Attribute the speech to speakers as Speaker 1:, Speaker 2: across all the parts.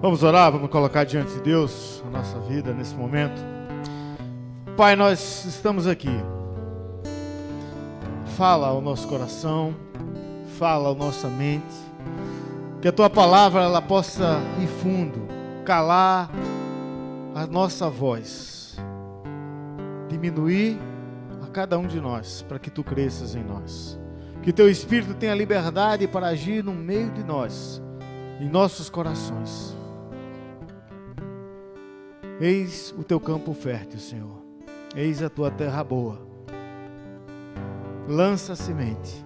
Speaker 1: Vamos orar, vamos colocar diante de Deus a nossa vida nesse momento. Pai, nós estamos aqui. Fala ao nosso coração, fala à nossa mente, que a Tua palavra ela possa ir fundo, calar a nossa voz, diminuir a cada um de nós, para que Tu cresças em nós. Que Teu Espírito tenha liberdade para agir no meio de nós, em nossos corações. Eis o Teu campo fértil, Senhor. Eis a Tua terra boa. Lança a semente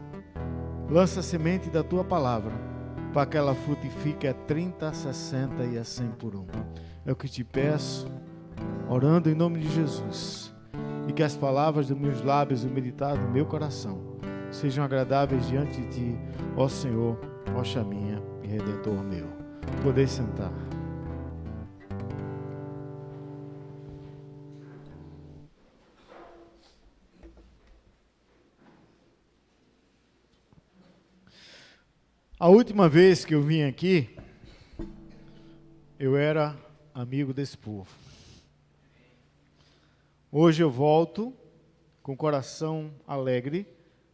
Speaker 1: da Tua palavra, para que ela frutifique a 30, a 60 e a 100 por um. É o que te peço, orando em nome de Jesus, e que as palavras dos meus lábios e o meditar do meu coração sejam agradáveis diante de Ti, ó Senhor, rocha minha e Redentor meu. Podeis sentar. A última vez que eu vim aqui, eu era amigo desse povo. Hoje eu volto com o coração alegre,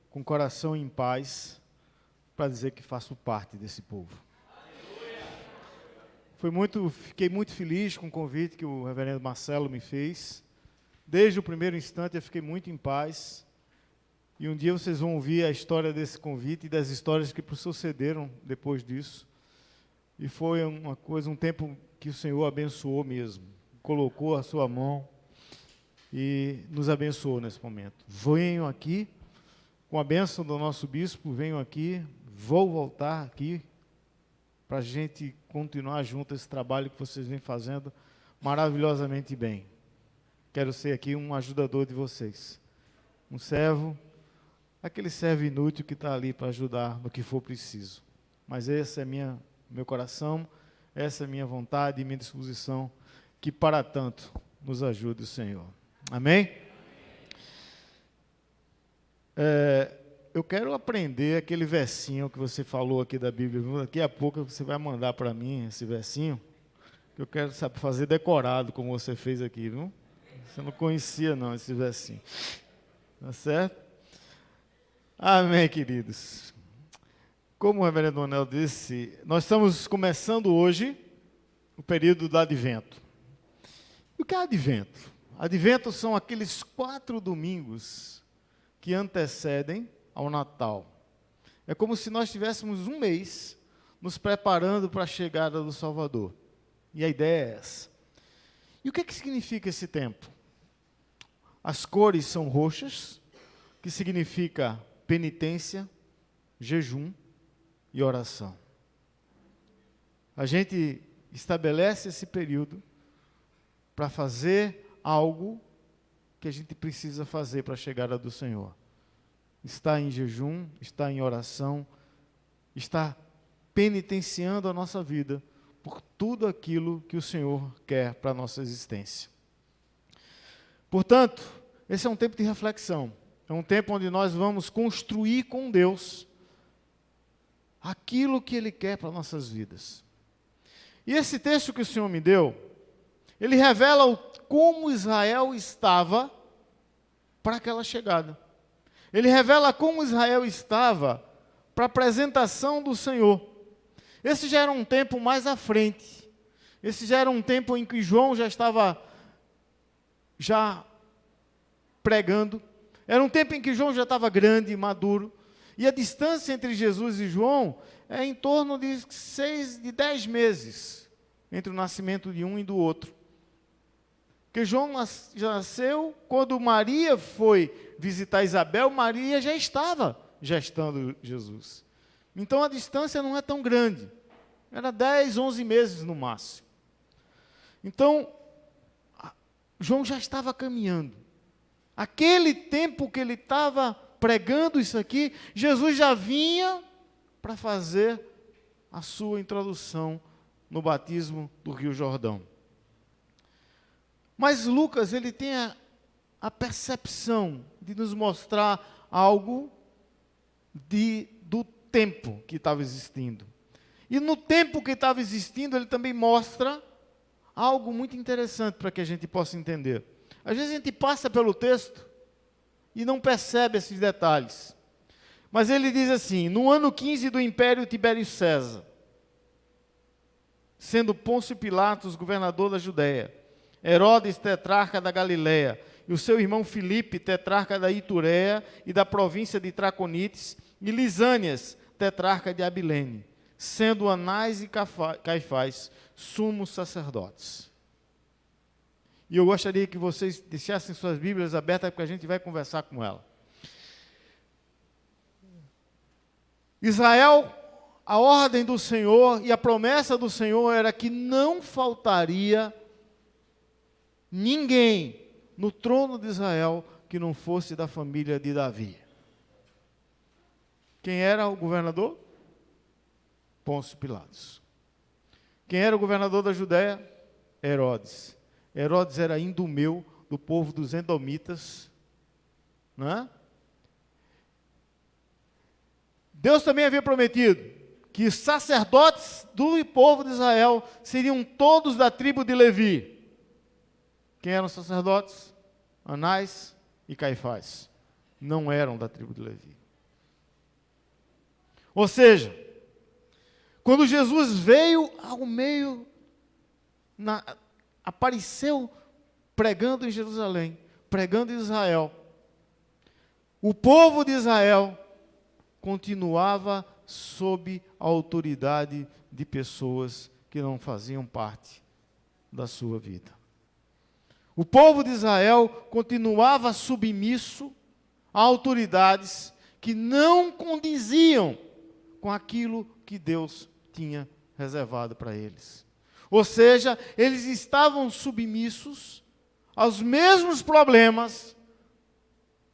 Speaker 1: com o coração em paz, para dizer que faço parte desse povo. Fiquei muito feliz com o convite que o reverendo Marcelo me fez. Desde o primeiro instante eu fiquei muito em paz. E um dia vocês vão ouvir a história desse convite e das histórias que sucederam depois disso. E foi um tempo que o Senhor abençoou mesmo. Colocou a sua mão e nos abençoou nesse momento. Venho aqui, com a bênção do nosso bispo, venho aqui, vou voltar aqui, para a gente continuar junto esse trabalho que vocês vêm fazendo maravilhosamente bem. Quero ser aqui um ajudador de vocês. Um servo, aquele servo inútil que está ali para ajudar no que for preciso. Mas esse é meu coração, essa é minha vontade e minha disposição, que para tanto nos ajude o Senhor. Amém? Eu quero aprender aquele versinho que você falou aqui da Bíblia. Daqui a pouco você vai mandar para mim esse versinho, que eu quero fazer decorado, como você fez aqui, viu? Você não conhecia não esse versinho. Tá certo? Amém, queridos. Como o reverendo Donel disse, nós estamos começando hoje o período do Advento. E o que é Advento? Advento são aqueles 4 domingos que antecedem ao Natal. É como se nós tivéssemos um mês nos preparando para a chegada do Salvador. E a ideia é essa. E o que significa esse tempo? As cores são roxas, que significa penitência, jejum e oração. A gente estabelece esse período para fazer algo que a gente precisa fazer para a chegada do Senhor. Está em jejum, está em oração, está penitenciando a nossa vida por tudo aquilo que o Senhor quer para a nossa existência. Portanto, esse é um tempo de reflexão. É um tempo onde nós vamos construir com Deus aquilo que Ele quer para nossas vidas. E esse texto que o Senhor me deu, ele revela como Israel estava para aquela chegada. Ele revela como Israel estava para a apresentação do Senhor. Esse já era um tempo mais à frente. Esse já era um tempo em que João já estava pregando. Era um tempo em que João já estava grande e maduro. E a distância entre Jesus e João é em torno de 10 meses, entre o nascimento de um e do outro. Porque João já nasceu, quando Maria foi visitar Isabel, Maria já estava gestando Jesus. Então a distância não é tão grande. Era 10, 11 meses no máximo. Então, João já estava caminhando. Aquele tempo que ele estava pregando isso aqui, Jesus já vinha para fazer a sua introdução no batismo do Rio Jordão. Mas Lucas, ele tem a percepção de nos mostrar algo do tempo que estava existindo. E no tempo que estava existindo, ele também mostra algo muito interessante para que a gente possa entender. Às vezes a gente passa pelo texto e não percebe esses detalhes. Mas ele diz assim: no ano 15 do Império Tibério César, sendo Pôncio Pilatos governador da Judéia, Herodes tetrarca da Galiléia, e o seu irmão Filipe, tetrarca da Itureia e da província de Traconites, e Lisânias, tetrarca de Abilene, sendo Anás e Caifás sumos sacerdotes. E eu gostaria que vocês deixassem suas Bíblias abertas, porque a gente vai conversar com ela. Israel, a ordem do Senhor e a promessa do Senhor era que não faltaria ninguém no trono de Israel que não fosse da família de Davi. Quem era o governador? Pôncio Pilatos. Quem era o governador da Judéia? Herodes. Herodes era indumeu do povo dos Edomitas, não é? Deus também havia prometido que os sacerdotes do povo de Israel seriam todos da tribo de Levi. Quem eram os sacerdotes? Anás e Caifás. Não eram da tribo de Levi. Ou seja, quando Jesus veio ao meio, apareceu pregando em Jerusalém, pregando em Israel, o povo de Israel continuava sob a autoridade de pessoas que não faziam parte da sua vida. O povo de Israel continuava submisso a autoridades que não condiziam com aquilo que Deus tinha reservado para eles. Ou seja, eles estavam submissos aos mesmos problemas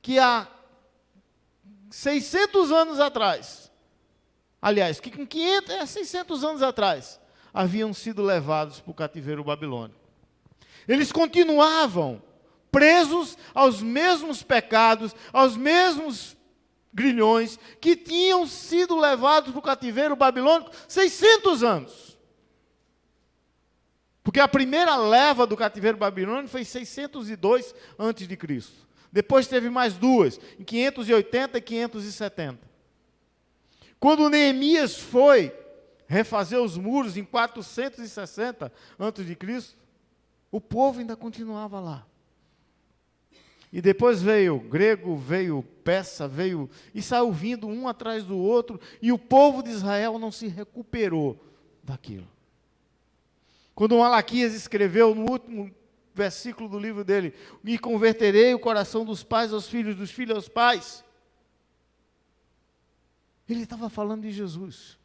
Speaker 1: que há 600 anos atrás, aliás, que com 600 anos atrás, haviam sido levados para o cativeiro babilônico. Eles continuavam presos aos mesmos pecados, aos mesmos grilhões que tinham sido levados para o cativeiro babilônico 600 anos. Porque a primeira leva do cativeiro babilônico foi em 602 a.C. Depois teve mais duas, em 580 e 570. Quando Neemias foi refazer os muros em 460 a.C., o povo ainda continuava lá. E depois veio grego, veio persa, e saiu vindo um atrás do outro, e o povo de Israel não se recuperou daquilo. Quando Malaquias escreveu no último versículo do livro dele: e converterei o coração dos pais aos filhos, dos filhos aos pais. Ele estava falando de Jesus.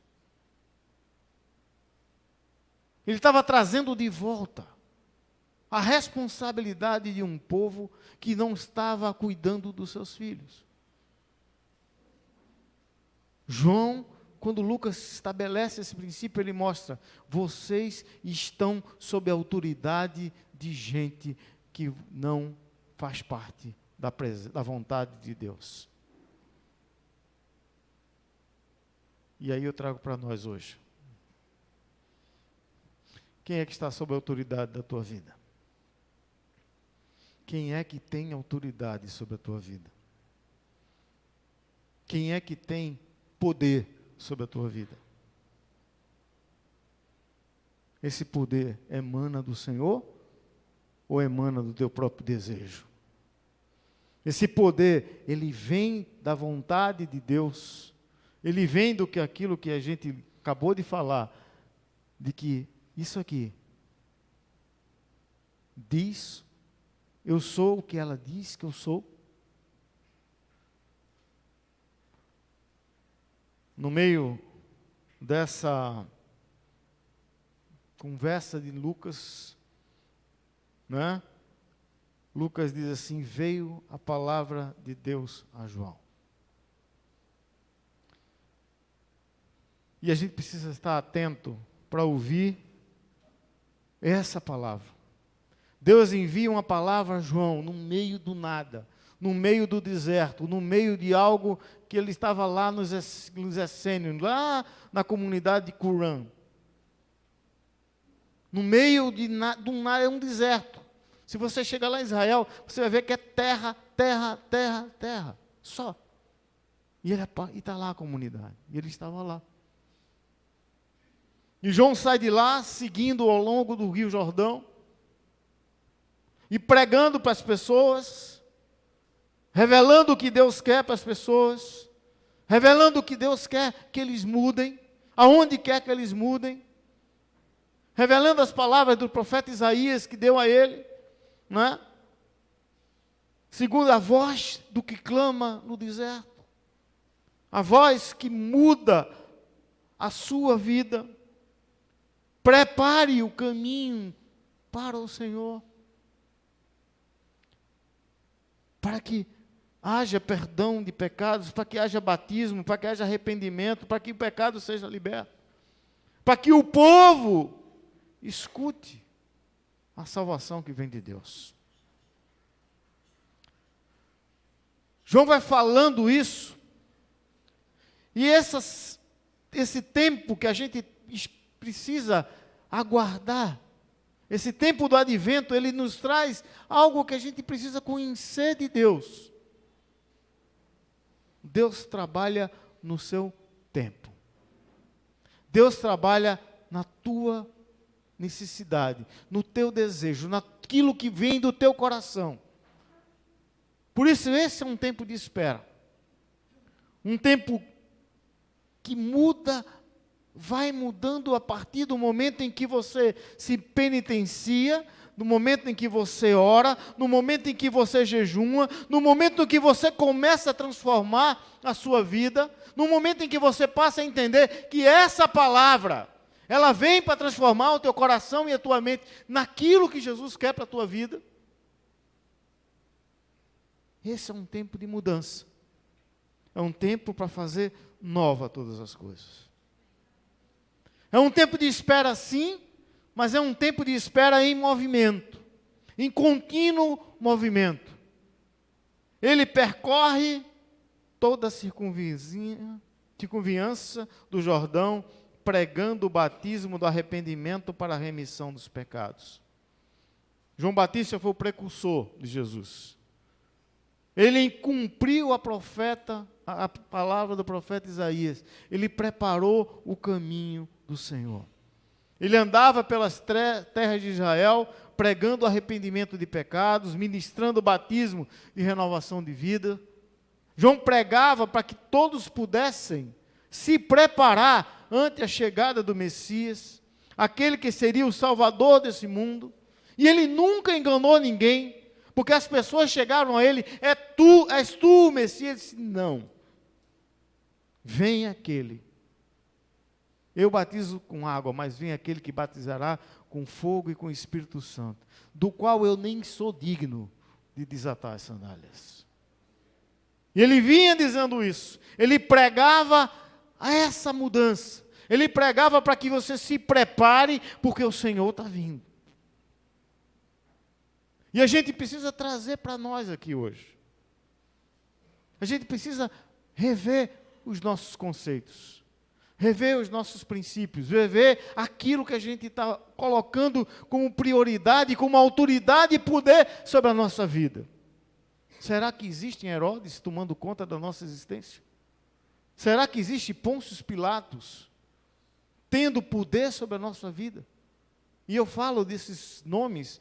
Speaker 1: Ele estava trazendo de volta a responsabilidade de um povo que não estava cuidando dos seus filhos. João, quando Lucas estabelece esse princípio, ele mostra: vocês estão sob a autoridade de gente que não faz parte da vontade de Deus. E aí eu trago para nós hoje: quem é que está sob a autoridade da tua vida? Quem é que tem autoridade sobre a tua vida? Quem é que tem poder sobre a tua vida? Esse poder emana do Senhor ou emana do teu próprio desejo? Esse poder, ele vem da vontade de Deus, ele vem do que aquilo que a gente acabou de falar, de que isso aqui diz: eu sou o que ela diz que eu sou. No meio dessa conversa de Lucas, né? Lucas diz assim: veio a palavra de Deus a João. E a gente precisa estar atento para ouvir essa palavra. Deus envia uma palavra a João no meio do nada, no meio do deserto, no meio de algo que ele estava lá nos essênios, lá na comunidade de Curã. No meio do nada, é um deserto. Se você chegar lá em Israel, você vai ver que é terra, terra, terra, terra, só. E está lá a comunidade, e ele estava lá. E João sai de lá, seguindo ao longo do Rio Jordão, e pregando para as pessoas, revelando o que Deus quer para as pessoas, revelando o que Deus quer que eles mudem, aonde quer que eles mudem, revelando as palavras do profeta Isaías que deu a ele, não é? Segundo a voz do que clama no deserto, a voz que muda a sua vida. Prepare o caminho para o Senhor, para que haja perdão de pecados, para que haja batismo, para que haja arrependimento, para que o pecado seja liberto, para que o povo escute a salvação que vem de Deus. João vai falando isso, e esse tempo que a gente precisa aguardar, esse tempo do advento, ele nos traz algo que a gente precisa conhecer de Deus. Deus trabalha no seu tempo. Deus trabalha na tua necessidade, no teu desejo, naquilo que vem do teu coração. Por isso, esse é um tempo de espera. Um tempo que muda, vai mudando a partir do momento em que você se penitencia, no momento em que você ora, no momento em que você jejuma, no momento em que você começa a transformar a sua vida, no momento em que você passa a entender que essa palavra, ela vem para transformar o teu coração e a tua mente naquilo que Jesus quer para a tua vida. Esse é um tempo de mudança. É um tempo para fazer nova todas as coisas. É um tempo de espera, sim, mas é um tempo de espera em movimento, em contínuo movimento. Ele percorre toda a circunviança do Jordão, pregando o batismo do arrependimento para a remissão dos pecados. João Batista foi o precursor de Jesus. Ele cumpriu a palavra do profeta Isaías. Ele preparou o caminho do Senhor. Ele andava pelas terras de Israel, pregando o arrependimento de pecados, ministrando o batismo de renovação de vida. João pregava para que todos pudessem se preparar ante a chegada do Messias, aquele que seria o Salvador desse mundo. E ele nunca enganou ninguém, porque as pessoas chegaram a ele: és tu o Messias? Ele disse: não, vem aquele. Eu batizo com água, mas vem aquele que batizará com fogo e com o Espírito Santo, do qual eu nem sou digno de desatar as sandálias. E ele vinha dizendo isso, ele pregava essa mudança, ele pregava para que você se prepare, porque o Senhor está vindo. E a gente precisa trazer para nós aqui hoje. A gente precisa rever os nossos conceitos, rever os nossos princípios, rever aquilo que a gente está colocando como prioridade, como autoridade e poder sobre a nossa vida. Será que existem Herodes tomando conta da nossa existência? Será que existe Pôncio Pilatos tendo poder sobre a nossa vida? E eu falo desses nomes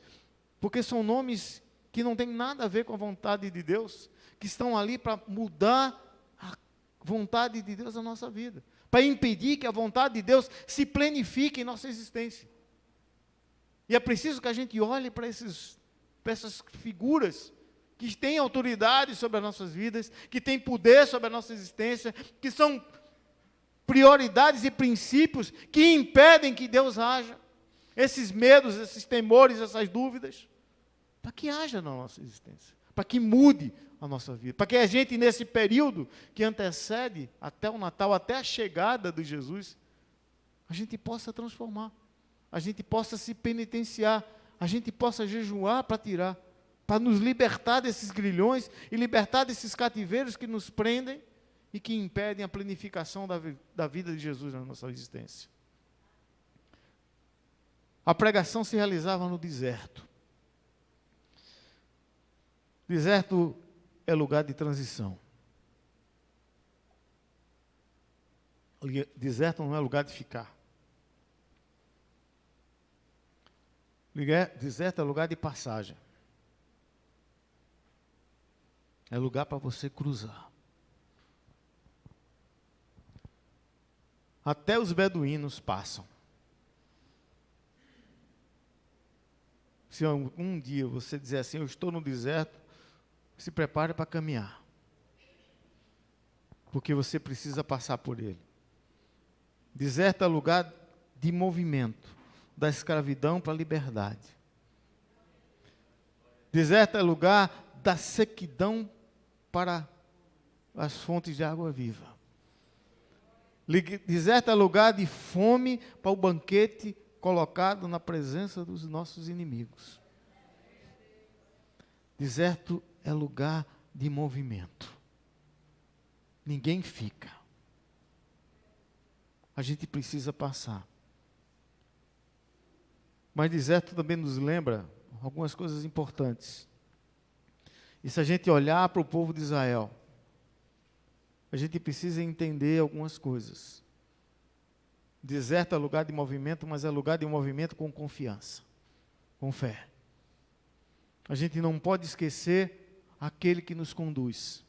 Speaker 1: porque são nomes que não têm nada a ver com a vontade de Deus, que estão ali para mudar a vontade de Deus na nossa vida, para impedir que a vontade de Deus se planifique em nossa existência. E é preciso que a gente olhe para essas figuras que têm autoridade sobre as nossas vidas, que têm poder sobre a nossa existência, que são prioridades e princípios que impedem que Deus haja. Esses medos, esses temores, essas dúvidas, para que haja na nossa existência, para que mude a nossa vida, para que a gente, nesse período que antecede até o Natal, até a chegada de Jesus, a gente possa transformar, a gente possa se penitenciar, a gente possa jejuar para para nos libertar desses grilhões e libertar desses cativeiros que nos prendem e que impedem a planificação da vida de Jesus na nossa existência. A pregação se realizava no deserto. Deserto é lugar de transição. Deserto não é lugar de ficar. Deserto é lugar de passagem. É lugar para você cruzar. Até os beduínos passam. Se um dia você dizer assim, eu estou no deserto, se prepare para caminhar. Porque você precisa passar por ele. Deserto é lugar de movimento, da escravidão para a liberdade. Deserto é lugar da sequidão para as fontes de água viva. Deserto é lugar de fome para o banquete colocado na presença dos nossos inimigos. Deserto é lugar de movimento. Ninguém fica. A gente precisa passar. Mas deserto também nos lembra algumas coisas importantes. E se a gente olhar para o povo de Israel, a gente precisa entender algumas coisas. Deserto é lugar de movimento, mas é lugar de movimento com confiança, com fé. A gente não pode esquecer aquele que nos conduz.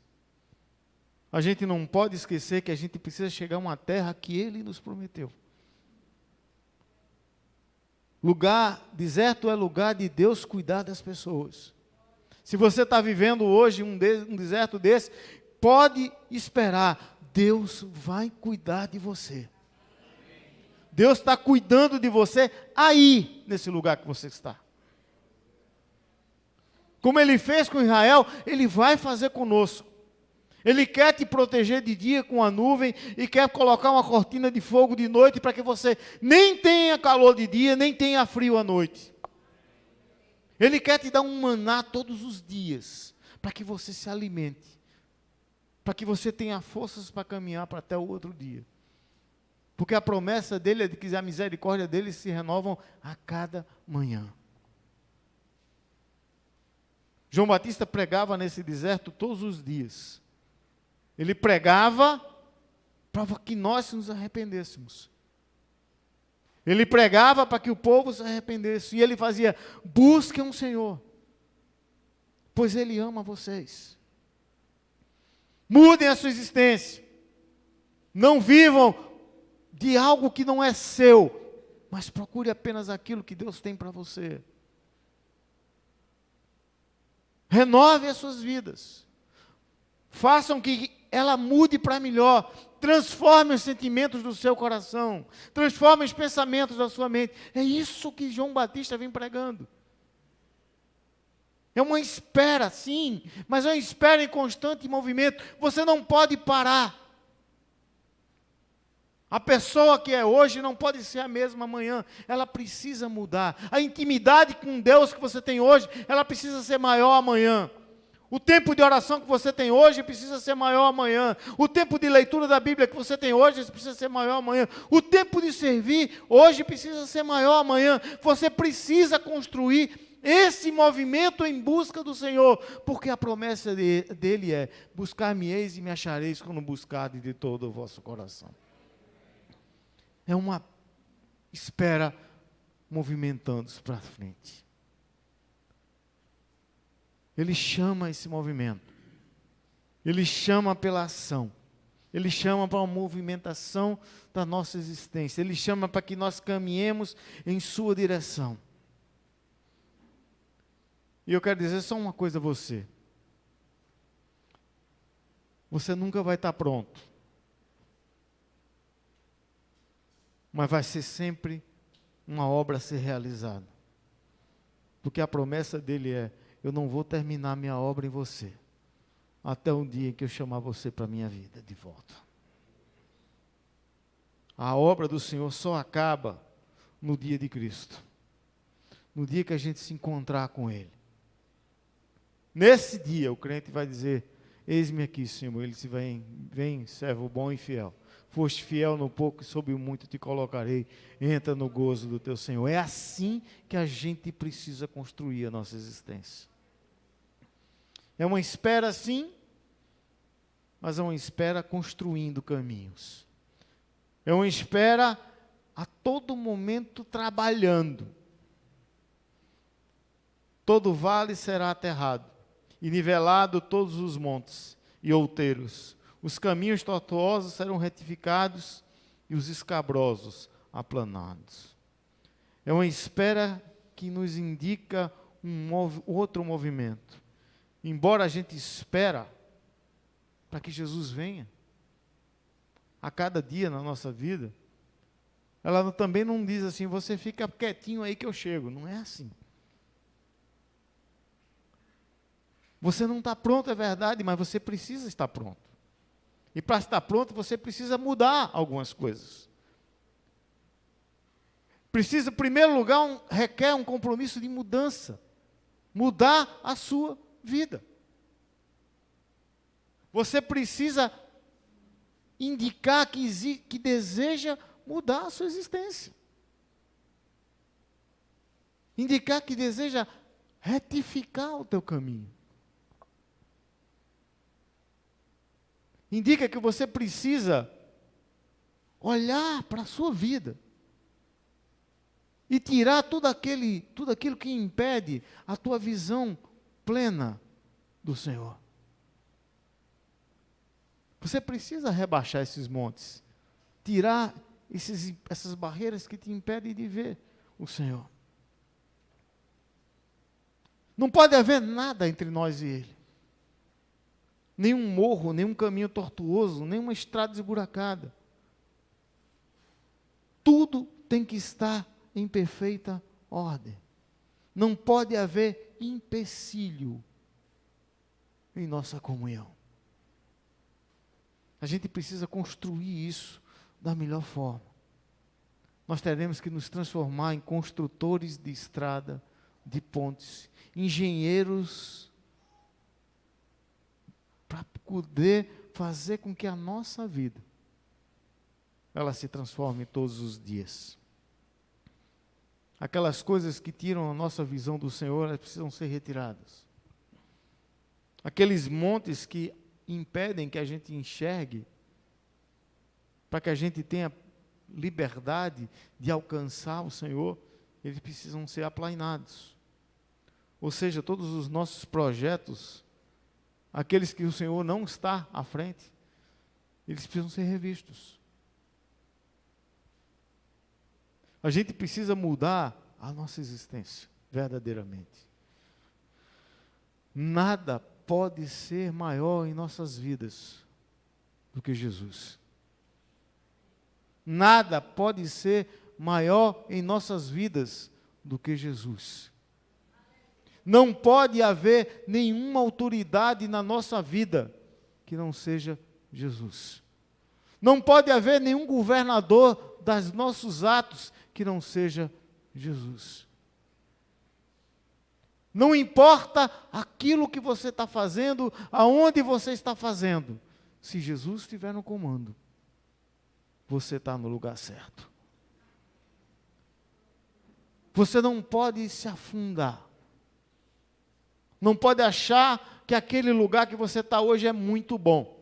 Speaker 1: A gente não pode esquecer que a gente precisa chegar a uma terra que Ele nos prometeu. Deserto é lugar de Deus cuidar das pessoas. Se você está vivendo hoje um deserto desse, pode esperar, Deus vai cuidar de você. Deus está cuidando de você aí, nesse lugar que você está. Como Ele fez com Israel, Ele vai fazer conosco. Ele quer te proteger de dia com a nuvem e quer colocar uma cortina de fogo de noite para que você nem tenha calor de dia, nem tenha frio à noite. Ele quer te dar um maná todos os dias, para que você se alimente, para que você tenha forças para caminhar para até o outro dia. Porque a promessa dele é de que a misericórdia dele se renovam a cada manhã. João Batista pregava nesse deserto todos os dias. Ele pregava para que nós nos arrependêssemos. Ele pregava para que o povo se arrependesse. E ele fazia, busquem o Senhor, pois Ele ama vocês. Mudem a sua existência. Não vivam de algo que não é seu, mas procure apenas aquilo que Deus tem para você. Renove as suas vidas. Façam que ela mude para melhor. Transforme os sentimentos do seu coração. Transforme os pensamentos da sua mente. É isso que João Batista vem pregando. É uma espera, sim, mas é uma espera em constante movimento. Você não pode parar. A pessoa que é hoje não pode ser a mesma amanhã. Ela precisa mudar. A intimidade com Deus que você tem hoje, ela precisa ser maior amanhã. O tempo de oração que você tem hoje precisa ser maior amanhã. O tempo de leitura da Bíblia que você tem hoje precisa ser maior amanhã. O tempo de servir hoje precisa ser maior amanhã. Você precisa construir esse movimento em busca do Senhor, porque a promessa dele é: buscar-me-eis e me achareis quando buscardes de todo o vosso coração. É uma espera movimentando-se para frente. Ele chama esse movimento. Ele chama pela ação. Ele chama para uma movimentação da nossa existência. Ele chama para que nós caminhemos em sua direção. E eu quero dizer só uma coisa a você. Você nunca vai estar pronto. Mas vai ser sempre uma obra a ser realizada. Porque a promessa dele é: eu não vou terminar minha obra em você, até o dia em que eu chamar você para a minha vida de volta. A obra do Senhor só acaba no dia de Cristo. No dia que a gente se encontrar com Ele. Nesse dia, o crente vai dizer: eis-me aqui, Senhor. Ele disse: vem, servo bom e fiel. Foste fiel no pouco e sobre o muito te colocarei. Entra no gozo do teu Senhor. É assim que a gente precisa construir a nossa existência. É uma espera, sim, mas é uma espera construindo caminhos. É uma espera a todo momento trabalhando. Todo vale será aterrado, e nivelado todos os montes e outeiros. Os caminhos tortuosos serão retificados e os escabrosos aplanados. É uma espera que nos indica outro movimento. Embora a gente espera para que Jesus venha a cada dia na nossa vida, ela também não diz assim: você fica quietinho aí que eu chego. Não é assim. Você não está pronto, é verdade, mas você precisa estar pronto. E para estar pronto, você precisa mudar algumas coisas. Precisa, em primeiro lugar, requer um compromisso de mudança. Mudar a sua vida. Você precisa indicar que deseja mudar a sua existência. Indicar que deseja retificar o teu caminho. Indica que você precisa olhar para a sua vida e tirar tudo aquilo que impede a tua visão plena do Senhor. Você precisa rebaixar esses montes, tirar essas barreiras que te impedem de ver o Senhor. Não pode haver nada entre nós e Ele. Nenhum morro, nenhum caminho tortuoso, nenhuma estrada esburacada. Tudo tem que estar em perfeita ordem. Não pode haver empecilho em nossa comunhão. A gente precisa construir isso da melhor forma. Nós teremos que nos transformar em construtores de estrada, de pontes, engenheiros, para poder fazer com que a nossa vida ela se transforme todos os dias. Aquelas coisas que tiram a nossa visão do Senhor, elas precisam ser retiradas. Aqueles montes que impedem que a gente enxergue, para que a gente tenha liberdade de alcançar o Senhor, eles precisam ser aplainados. Ou seja, todos os nossos projetos, aqueles que o Senhor não está à frente, eles precisam ser revistos. A gente precisa mudar a nossa existência, verdadeiramente. Nada pode ser maior em nossas vidas do que Jesus. Nada pode ser maior em nossas vidas do que Jesus. Não pode haver nenhuma autoridade na nossa vida que não seja Jesus. Não pode haver nenhum governador dos nossos atos que não seja Jesus. Não importa aquilo que você está fazendo, aonde você está fazendo, se Jesus estiver no comando, você está no lugar certo. Você não pode se afundar. Não pode achar que aquele lugar que você está hoje é muito bom.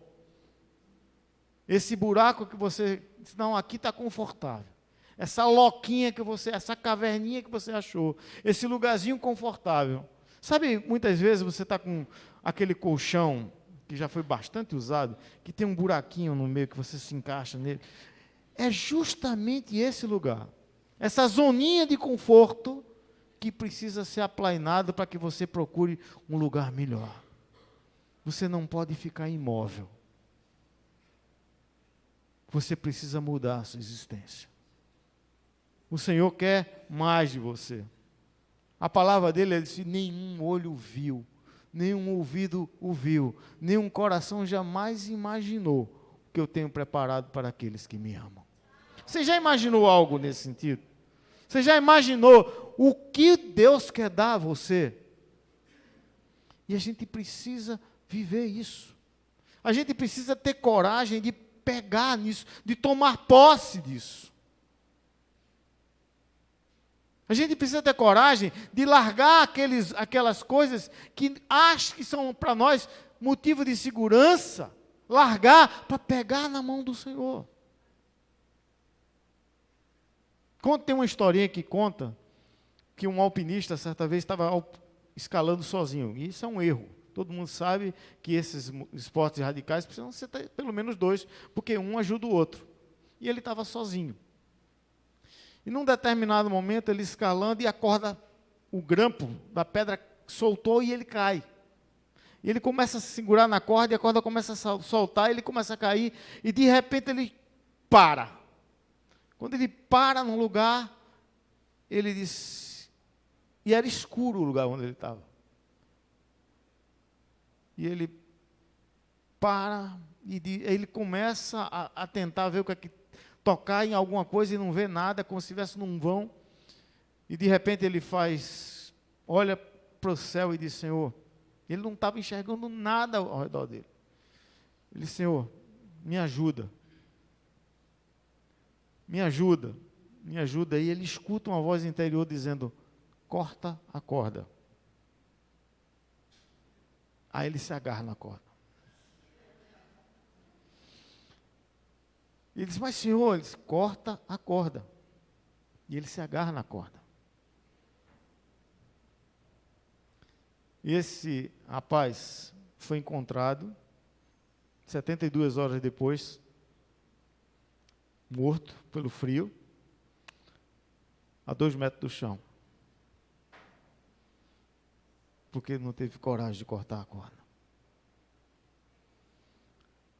Speaker 1: Esse buraco que você... Não, aqui está confortável. Essa loquinha que você... Essa caverninha que você achou. Esse lugarzinho confortável. Sabe, muitas vezes você está com aquele colchão que já foi bastante usado, que tem um buraquinho no meio que você se encaixa nele. É justamente esse lugar. Essa zoninha de conforto que precisa ser aplainado para que você procure um lugar melhor. Você não pode ficar imóvel. Você precisa mudar a sua existência. O Senhor quer mais de você. A palavra dele é assim: nenhum olho viu, nenhum ouvido ouviu, nenhum coração jamais imaginou o que eu tenho preparado para aqueles que me amam. Você já imaginou algo nesse sentido? Você já imaginou o que Deus quer dar a você? E a gente precisa viver isso. A gente precisa ter coragem de pegar nisso, de tomar posse disso. A gente precisa ter coragem de largar aquelas coisas que acho que são para nós motivo de segurança, largar para pegar na mão do Senhor. Tem uma historinha que conta que um alpinista, certa vez, estava escalando sozinho. E isso é um erro. Todo mundo sabe que esses esportes radicais precisam ser pelo menos dois, porque um ajuda o outro. E ele estava sozinho. E num determinado momento, ele escalando e a corda, o grampo da pedra soltou e ele cai. E ele começa a se segurar na corda e a corda começa a soltar, ele começa a cair e de repente ele para. Quando ele para num lugar, ele diz, e era escuro o lugar onde ele estava. E ele para, e ele começa a tentar ver o que é que, tocar em alguma coisa e não vê nada, como se estivesse num vão. E de repente ele olha para o céu e diz, Senhor, ele não estava enxergando nada ao redor dele. Ele disse, Senhor, me ajuda. Me ajuda, me ajuda. E ele escuta uma voz interior dizendo, corta a corda. Aí ele se agarra na corda. Ele diz, mas Senhor, ele diz, corta a corda. E ele se agarra na corda. E esse rapaz foi encontrado 72 horas depois, morto pelo frio, a 2 metros do chão. Porque não teve coragem de cortar a corda.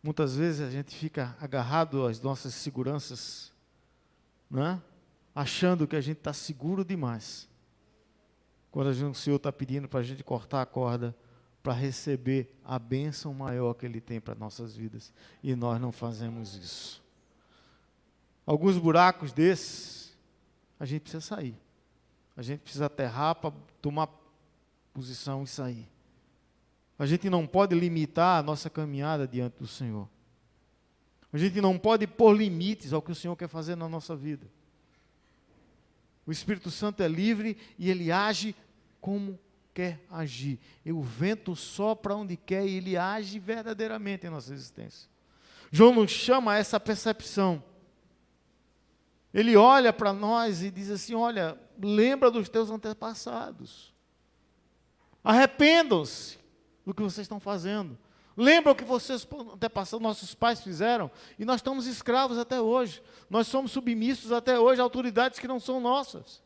Speaker 1: Muitas vezes a gente fica agarrado às nossas seguranças, né? Achando que a gente está seguro demais. Quando o Senhor está pedindo para a gente cortar a corda, para receber a bênção maior que Ele tem para nossas vidas. E nós não fazemos isso. Alguns buracos desses, a gente precisa sair. A gente precisa aterrar para tomar posição e sair. A gente não pode limitar a nossa caminhada diante do Senhor. A gente não pode pôr limites ao que o Senhor quer fazer na nossa vida. O Espírito Santo é livre e Ele age como quer agir. E o vento sopra onde quer e Ele age verdadeiramente em nossa existência. João nos chama a essa percepção. Ele olha para nós e diz assim, olha, lembra dos teus antepassados. Arrependam-se do que vocês estão fazendo. Lembra o que vocês antepassados, nossos pais fizeram? E nós estamos escravos até hoje. Nós somos submissos até hoje a autoridades que não são nossas.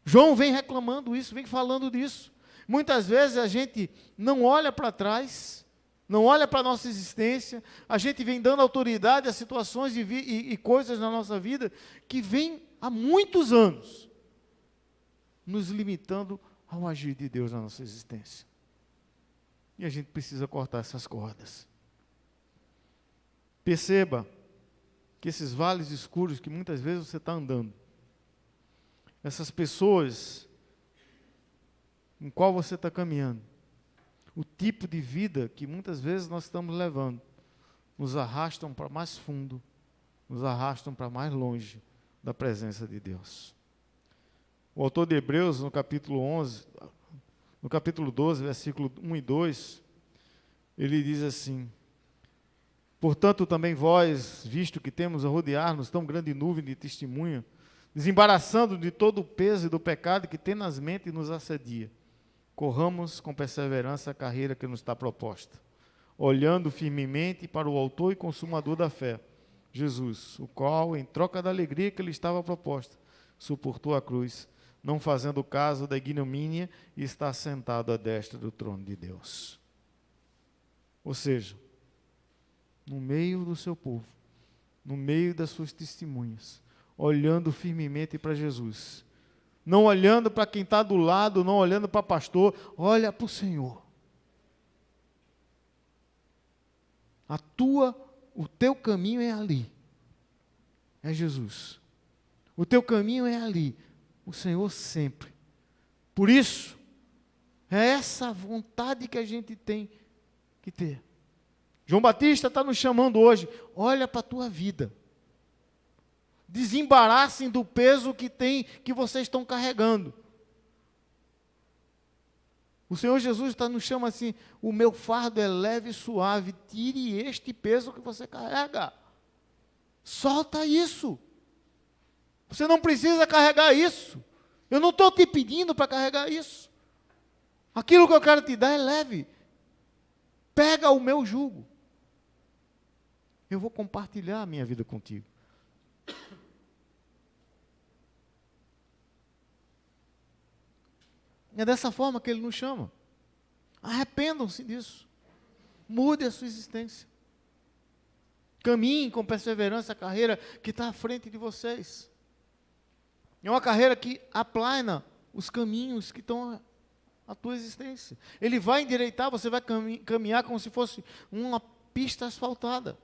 Speaker 1: João vem reclamando isso, vem falando disso. Muitas vezes a gente não olha para trás, não olha para a nossa existência, a gente vem dando autoridade a situações e coisas na nossa vida que vêm há muitos anos, nos limitando ao agir de Deus na nossa existência. E a gente precisa cortar essas cordas. Perceba que esses vales escuros que muitas vezes você está andando, essas pessoas em qual você está caminhando, o tipo de vida que muitas vezes nós estamos levando, nos arrastam para mais fundo, nos arrastam para mais longe da presença de Deus. O autor de Hebreus, no capítulo 12, versículo 1 e 2, ele diz assim, portanto também vós, visto que temos a rodear-nos tão grande nuvem de testemunha, desembaraçando de todo o peso e do pecado que tenazmente nos assedia, corramos com perseverança a carreira que nos está proposta, olhando firmemente para o autor e consumador da fé, Jesus, o qual, em troca da alegria que lhe estava proposta, suportou a cruz, não fazendo caso da ignomínia, e está sentado à destra do trono de Deus. Ou seja, no meio do seu povo, no meio das suas testemunhas, olhando firmemente para Jesus, não olhando para quem está do lado, não olhando para pastor, olha para o Senhor. O teu caminho é ali, é Jesus. O teu caminho é ali, o Senhor sempre. Por isso, É essa vontade que a gente tem que ter. João Batista está nos chamando hoje, olha para a tua vida. Desembaraçem do peso que vocês estão carregando. O Senhor Jesus nos chama assim, o meu fardo é leve e suave, tire este peso que você carrega. Solta isso. Você não precisa carregar isso. Eu não estou te pedindo para carregar isso. Aquilo que eu quero te dar é leve. Pega o meu jugo. Eu vou compartilhar a minha vida contigo. É dessa forma que Ele nos chama. Arrependam-se disso. Mude a sua existência. Caminhem com perseverança a carreira que está à frente de vocês. É uma carreira que aplana os caminhos que estão à tua existência. Ele vai endireitar, você vai caminhar como se fosse uma pista asfaltada.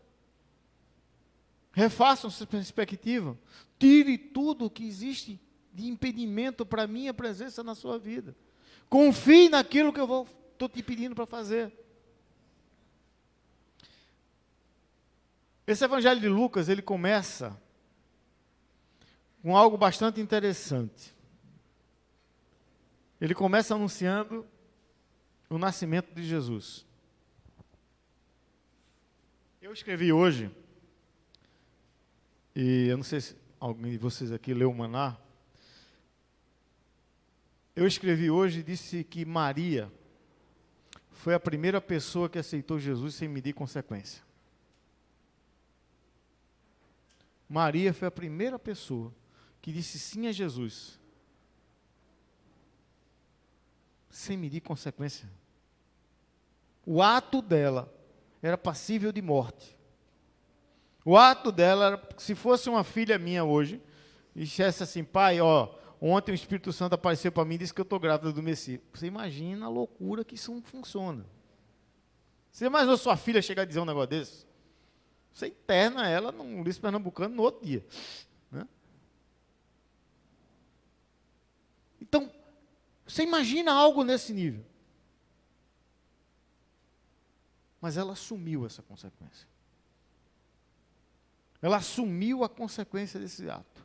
Speaker 1: Refaçam sua perspectiva. Tire tudo o que existe de impedimento para a minha presença na sua vida. Confie naquilo que eu estou te pedindo para fazer. Esse Evangelho de Lucas, ele começa com algo bastante interessante. Ele começa anunciando o nascimento de Jesus. Eu escrevi hoje, e eu não sei se alguém de vocês aqui leu o Maná. Eu escrevi hoje e disse que Maria foi a primeira pessoa que aceitou Jesus sem medir consequência. Maria foi a primeira pessoa que disse sim a Jesus, sem medir consequência. O ato dela era passível de morte. O ato dela era, se fosse uma filha minha hoje, e dissesse assim, pai, ontem o Espírito Santo apareceu para mim e disse que eu estou grávida do Messias. Você imagina a loucura que isso não funciona. Você imaginou sua filha chegar a dizer um negócio desse? Você interna ela num Luiz Pernambucano no outro dia. Né? Então, você imagina algo nesse nível. Mas ela assumiu essa consequência. Ela assumiu a consequência desse ato.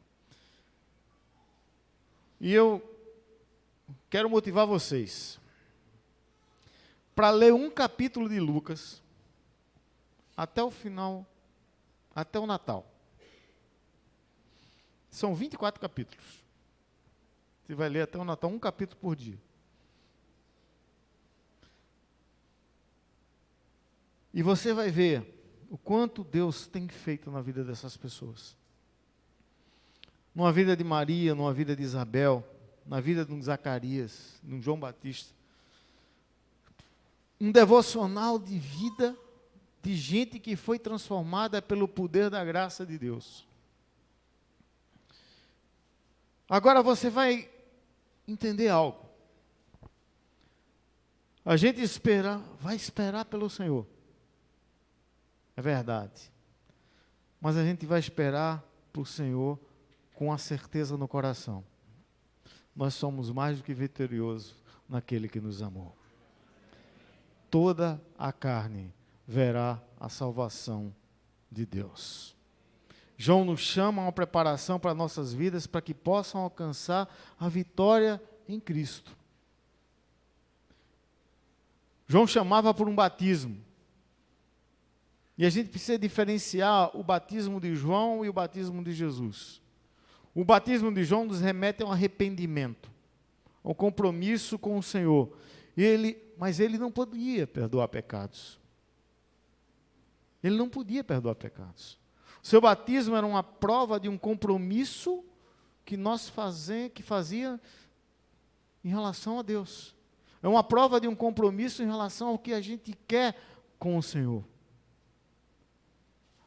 Speaker 1: E eu quero motivar vocês para ler um capítulo de Lucas até o final, até o Natal. São 24 capítulos. Você vai ler até o Natal, um capítulo por dia. E você vai ver o quanto Deus tem feito na vida dessas pessoas. Numa vida de Maria, numa vida de Isabel, na vida de um Zacarias, de um João Batista. Um devocional de vida de gente que foi transformada pelo poder da graça de Deus. Agora você vai entender algo. A gente vai esperar pelo Senhor. É verdade. Mas a gente vai esperar para o Senhor com a certeza no coração. Nós somos mais do que vitoriosos naquele que nos amou. Toda a carne verá a salvação de Deus. João nos chama a uma preparação para nossas vidas, para que possam alcançar a vitória em Cristo. João chamava por um batismo. E a gente precisa diferenciar o batismo de João e o batismo de Jesus. O batismo de João nos remete a um arrependimento, ao compromisso com o Senhor. Mas ele não podia perdoar pecados. Ele não podia perdoar pecados. O seu batismo era uma prova de um compromisso que fazia em relação a Deus. É uma prova de um compromisso em relação ao que a gente quer com o Senhor.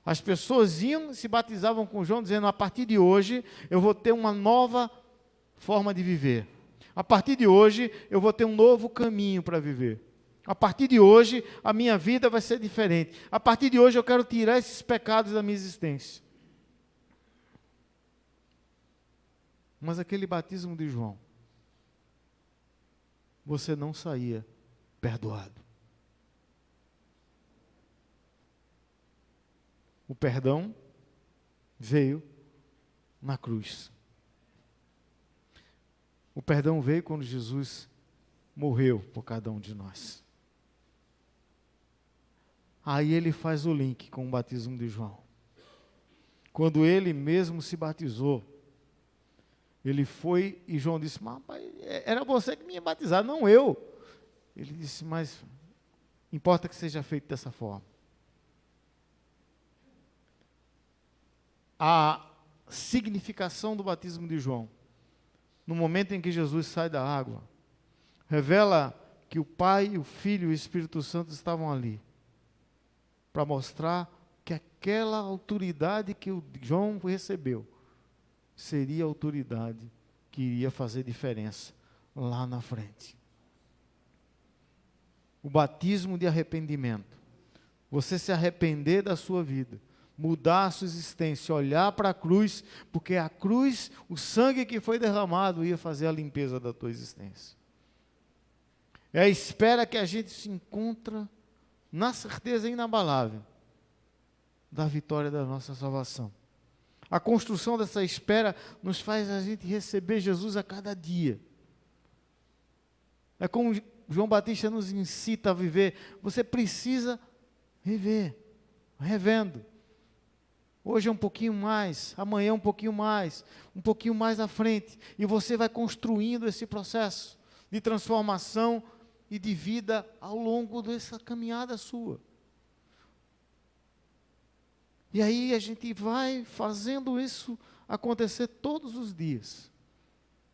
Speaker 1: As pessoas iam, se batizavam com João, dizendo, a partir de hoje eu vou ter uma nova forma de viver. A partir de hoje eu vou ter um novo caminho para viver. A partir de hoje a minha vida vai ser diferente. A partir de hoje eu quero tirar esses pecados da minha existência. Mas aquele batismo de João você não saía perdoado. O perdão veio na cruz. O perdão veio quando Jesus morreu por cada um de nós. Aí ele faz o link com o batismo de João. Quando ele mesmo se batizou, ele foi e João disse, mas era você que me ia batizar, não eu. Ele disse, mas importa que seja feito dessa forma. A significação do batismo de João, no momento em que Jesus sai da água, revela que o Pai, o Filho e o Espírito Santo estavam ali, para mostrar que aquela autoridade que o João recebeu, seria a autoridade que iria fazer diferença lá na frente. O batismo de arrependimento, você se arrepender da sua vida, mudar a sua existência, olhar para a cruz, porque a cruz, o sangue que foi derramado, ia fazer a limpeza da tua existência. É a espera que a gente se encontra na certeza inabalável da vitória da nossa salvação. A construção dessa espera nos faz a gente receber Jesus a cada dia. É como João Batista nos incita a viver. Você precisa viver, revendo. Hoje é um pouquinho mais, amanhã um pouquinho mais à frente. E você vai construindo esse processo de transformação e de vida ao longo dessa caminhada sua. E aí a gente vai fazendo isso acontecer todos os dias.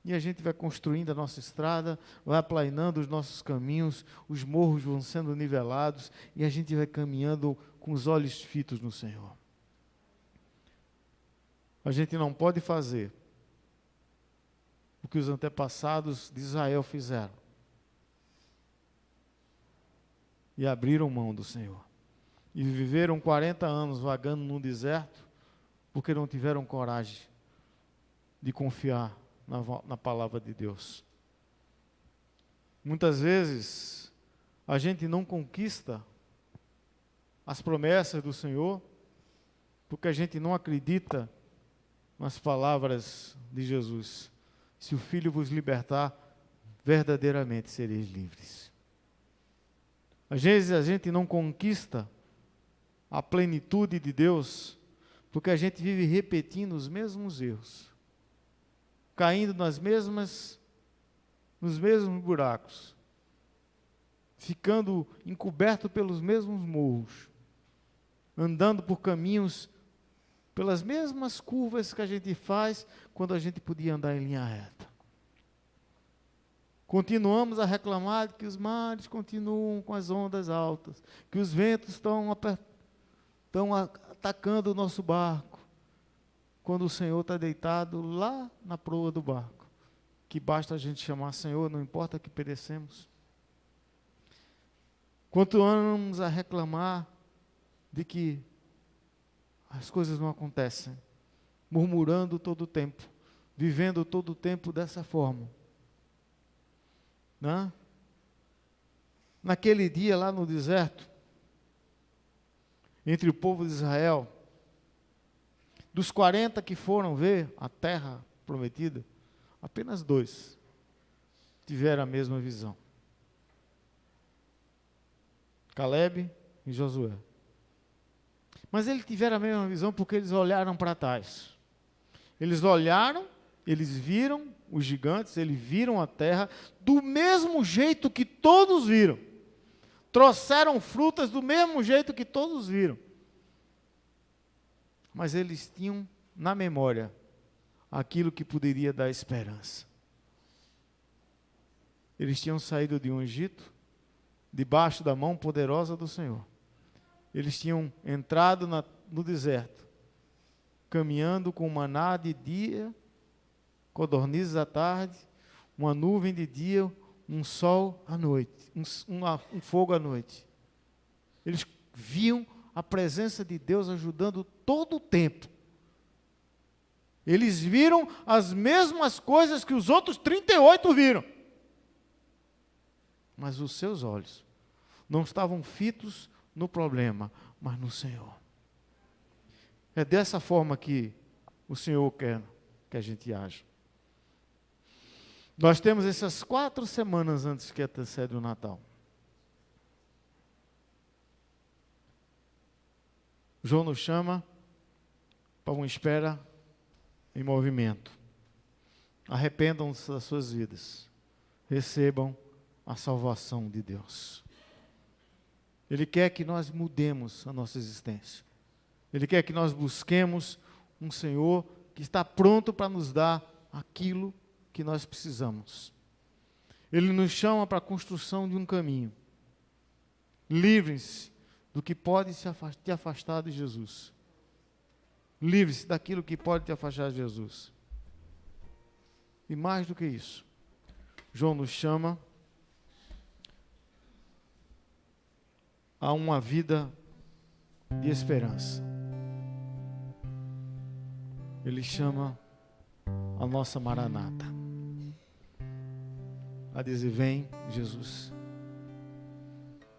Speaker 1: E a gente vai construindo a nossa estrada, vai aplainando os nossos caminhos, os morros vão sendo nivelados, e a gente vai caminhando com os olhos fitos no Senhor. A gente não pode fazer o que os antepassados de Israel fizeram. E abriram mão do Senhor. E viveram 40 anos vagando no deserto, porque não tiveram coragem de confiar na palavra de Deus. Muitas vezes, a gente não conquista as promessas do Senhor, porque a gente não acredita nas palavras de Jesus. Se o Filho vos libertar, verdadeiramente sereis livres. Às vezes a gente não conquista a plenitude de Deus, porque a gente vive repetindo os mesmos erros, caindo nos mesmos buracos, ficando encoberto pelos mesmos morros, andando por caminhos, pelas mesmas curvas que a gente faz, quando a gente podia andar em linha reta. Continuamos a reclamar de que os mares continuam com as ondas altas, que os ventos estão atacando o nosso barco, quando o Senhor está deitado lá na proa do barco, que basta a gente chamar Senhor, não importa que perecemos. Continuamos a reclamar de que as coisas não acontecem, murmurando todo o tempo, vivendo todo o tempo dessa forma. Né? Naquele dia lá no deserto, entre o povo de Israel, dos 40 que foram ver a terra prometida, apenas 2 tiveram a mesma visão. Caleb e Josué. Mas eles tiveram a mesma visão porque eles olharam para trás. Eles olharam, eles viram os gigantes, eles viram a terra do mesmo jeito que todos viram. Trouxeram frutas do mesmo jeito que todos viram. Mas eles tinham na memória aquilo que poderia dar esperança. Eles tinham saído de um Egito, debaixo da mão poderosa do Senhor. Eles tinham entrado no deserto, caminhando com maná de dia, codornizes à tarde, uma nuvem de dia, um sol à noite, um fogo à noite. Eles viam a presença de Deus ajudando todo o tempo. Eles viram as mesmas coisas que os outros 38 viram. mas os seus olhos não estavam fitos no problema, mas no Senhor. É dessa forma que o Senhor quer que a gente haja. Nós temos essas 4 semanas antes que antecede o Natal. João nos chama para uma espera em movimento. Arrependam-se das suas vidas. Recebam a salvação de Deus. Ele quer que nós mudemos a nossa existência. Ele quer que nós busquemos um Senhor que está pronto para nos dar aquilo que nós precisamos. Ele nos chama para a construção de um caminho. Livrem-se do que pode te afastar de Jesus. Livre-se daquilo que pode te afastar de Jesus. E mais do que isso, João nos chama a uma vida de esperança. Ele chama a nossa Maranata a dizer: vem, Jesus.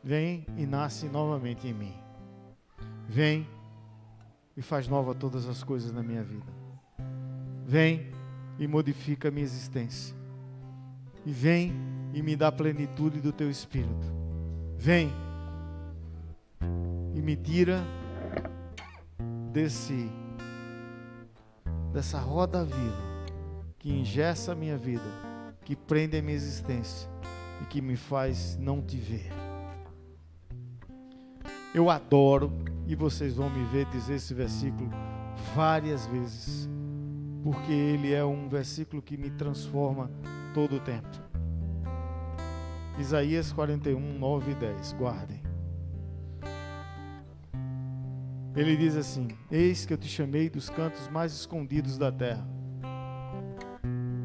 Speaker 1: Vem e nasce novamente em mim. Vem e faz nova todas as coisas na minha vida. Vem e modifica a minha existência. E vem e me dá a plenitude do teu Espírito. Vem e me tira dessa roda viva que engessa a minha vida, que prende a minha existência e que me faz não te ver. Eu adoro, e vocês vão me ver dizer esse versículo várias vezes, porque ele é um versículo que me transforma todo o tempo. Isaías 41, 9 e 10, guardem. Ele diz assim: eis que eu te chamei dos cantos mais escondidos da terra,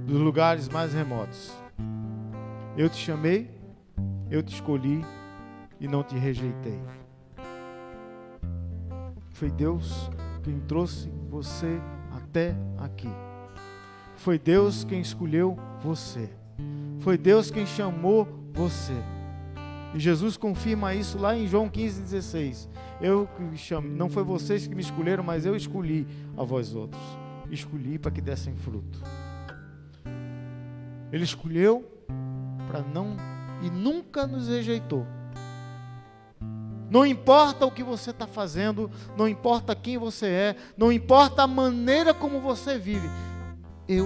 Speaker 1: dos lugares mais remotos. Eu te chamei, eu te escolhi e não te rejeitei. Foi Deus quem trouxe você até aqui. Foi Deus quem escolheu você. Foi Deus quem chamou você. E Jesus confirma isso lá em João 15,16. Eu que chamo, não foi vocês que me escolheram, mas eu escolhi a vós outros. Escolhi para que dessem fruto. Ele escolheu para não, e nunca nos rejeitou. Não importa o que você está fazendo, não importa quem você é, não importa a maneira como você vive, eu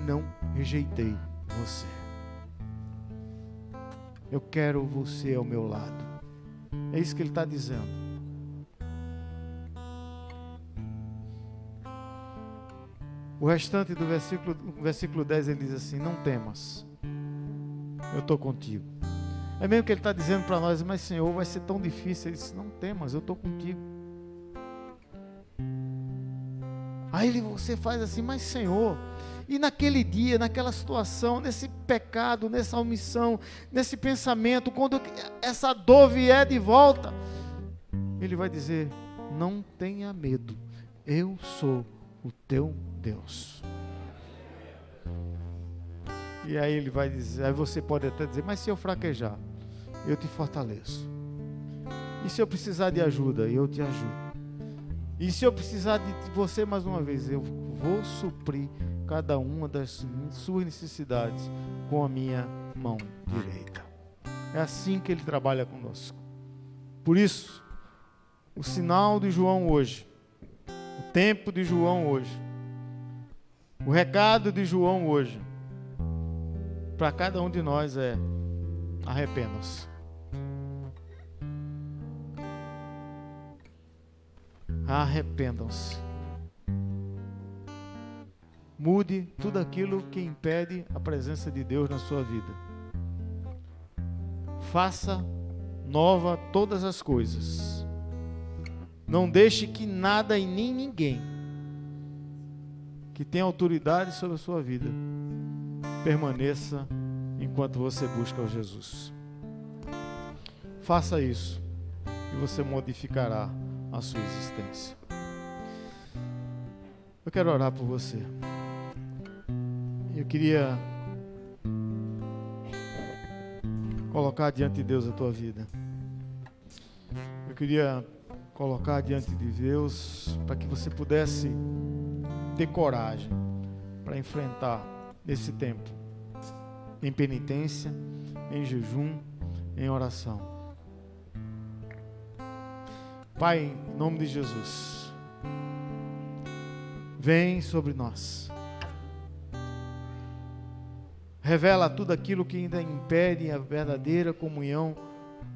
Speaker 1: não rejeitei você. Eu quero você ao meu lado. É isso que ele está dizendo. O restante do versículo 10, ele diz assim: não temas, eu estou contigo. É mesmo que ele está dizendo para nós: mas Senhor, vai ser tão difícil. Ele disse: não temas, eu estou contigo. Aí você faz assim: mas Senhor, e naquele dia, naquela situação, nesse pecado, nessa omissão, nesse pensamento, quando essa dor vier de volta, ele vai dizer: não tenha medo, eu sou o teu Deus. E aí ele vai dizer, aí você pode até dizer: mas se eu fraquejar, eu te fortaleço. E se eu precisar de ajuda, eu te ajudo. E se eu precisar de você mais uma vez, eu vou suprir cada uma das suas necessidades com a minha mão direita. É assim que ele trabalha conosco. Por isso, o sinal de João hoje, o tempo de João hoje, o recado de João hoje, para cada um de nós é: arrependam-se. Arrependam-se. Mude tudo aquilo que impede a presença de Deus na sua vida. Faça nova todas as coisas. Não deixe que nada e nem ninguém que tenha autoridade sobre a sua vida permaneça enquanto você busca o Jesus. Faça isso e você modificará a sua existência. Eu quero orar por você. Eu queria colocar diante de Deus a tua vida. Eu queria colocar diante de Deus para que você pudesse ter coragem para enfrentar esse tempo em penitência, em jejum, em oração. Pai, em nome de Jesus, vem sobre nós. Revela tudo aquilo que ainda impede a verdadeira comunhão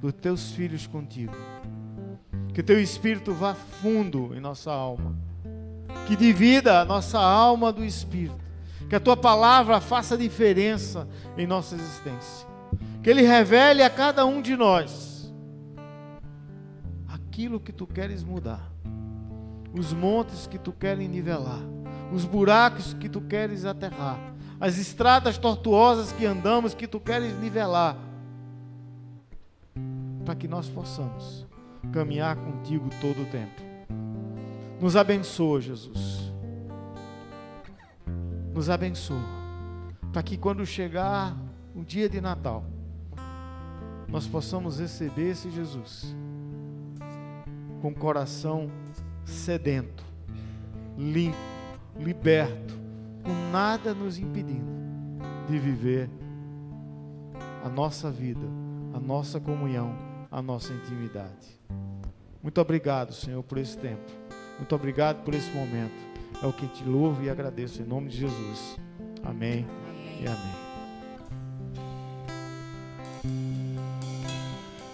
Speaker 1: dos teus filhos contigo. Que teu Espírito vá fundo em nossa alma. Que divida a nossa alma do Espírito. Que a tua palavra faça diferença em nossa existência. Que ele revele a cada um de nós aquilo que tu queres mudar. Os montes que tu queres nivelar. Os buracos que tu queres aterrar. As estradas tortuosas que andamos, que tu queres nivelar. Para que nós possamos caminhar contigo todo o tempo. Nos abençoa, Jesus. Nos abençoa. Para que quando chegar o dia de Natal, nós possamos receber esse Jesus com o coração sedento, limpo, liberto, com nada nos impedindo de viver a nossa vida, a nossa comunhão, a nossa intimidade. Muito obrigado, Senhor, por esse tempo. Muito obrigado por esse momento. É o que te louvo e agradeço em nome de Jesus. Amém e amém.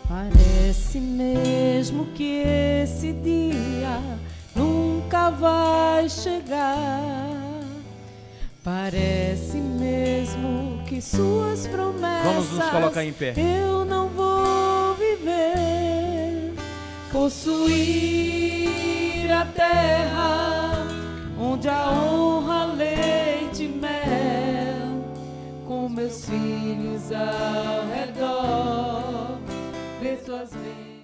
Speaker 2: Parece mesmo que esse dia nunca vai chegar. Parece mesmo que suas promessas
Speaker 3: vamos nos colocar em pé.
Speaker 2: Eu não vou viver. Possuir a terra onde a honra, leite e mel, com meus filhos ao redor, ver tuas bênçãos.